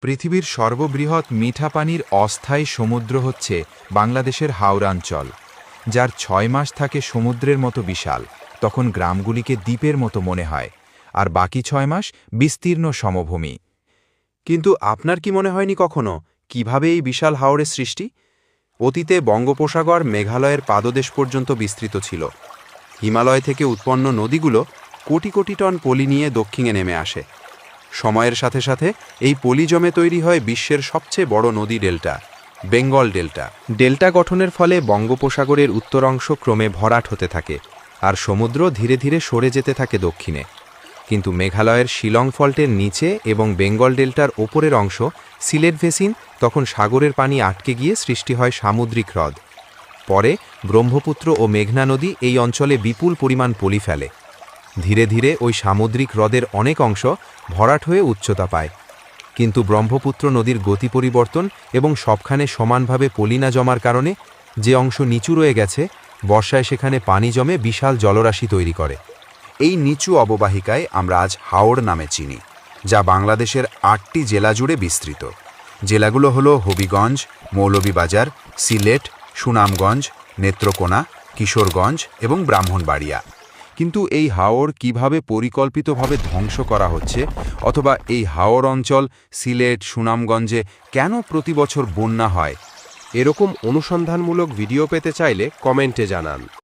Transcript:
পৃথিবীর সর্ববৃহৎ মিঠা পানির অস্থায়ী সমুদ্র হচ্ছে বাংলাদেশের হাওড়াঞ্চল, যার ৬ মাস থাকে সমুদ্রের মতো বিশাল, তখন গ্রামগুলিকে দ্বীপের মতো মনে হয়, আর বাকি ৬ মাস বিস্তীর্ণ সমভূমি। কিন্তু আপনার কি মনে হয়নি কখনো কিভাবে এই বিশাল হাওরের সৃষ্টি? অতীতে বঙ্গোপসাগর মেঘালয়ের পাদদেশ পর্যন্ত বিস্তৃত ছিল। হিমালয় থেকে উৎপন্ন নদীগুলো কোটি কোটি টন পলি নিয়ে দক্ষিণে নেমে আসে। সময়ের সাথে সাথে এই পলি জমে তৈরি হয় বিশ্বের সবচেয়ে বড় নদী ডেল্টা, বেঙ্গল ডেল্টা। ডেল্টা গঠনের ফলে বঙ্গোপসাগরের উত্তর অংশ ক্রমে ভরাট হতে থাকে, আর সমুদ্র ধীরে ধীরে সরে যেতে থাকে দক্ষিণে। কিন্তু মেঘালয়ের শিলং ফল্টের নিচে এবং বেঙ্গল ডেল্টার ওপরের অংশ সিলেট ভেসিন, তখন সাগরের পানি আটকে গিয়ে সৃষ্টি হয় সামুদ্রিক হ্রদ। পরে ব্রহ্মপুত্র ও মেঘনা নদী এই অঞ্চলে বিপুল পরিমাণ পলি ফেলে। ধীরে ধীরে ওই সামুদ্রিক হ্রদের অনেক অংশ ভরাট হয়ে উচ্চতা পায়। কিন্তু ব্রহ্মপুত্র নদীর গতি পরিবর্তন এবং সবখানে সমানভাবে পলি না জমার কারণে যে অংশ নিচু রয়ে গেছে, বর্ষায় সেখানে পানি জমে বিশাল জলরাশি তৈরি করে। এই নিচু অববাহিকায় আমরা আজ হাওড় নামে চিনি, যা বাংলাদেশের ৮টি জেলা জুড়ে বিস্তৃত। জেলাগুলো হলো হবিগঞ্জ, মৌলভীবাজার, সিলেট, সুনামগঞ্জ, নেত্রকোনা, কিশোরগঞ্জ এবং ব্রাহ্মণবাড়িয়া। কিন্তু এই হাওর কিভাবে পরিকল্পিতভাবে ধ্বংস করা হচ্ছে, অথবা এই হাওর অঞ্চল সিলেট, সুনামগঞ্জে কেন প্রতি বছর বন্যা হয়, এরকম অনুসন্ধানমূলক ভিডিও পেতে চাইলে কমেন্টে জানান।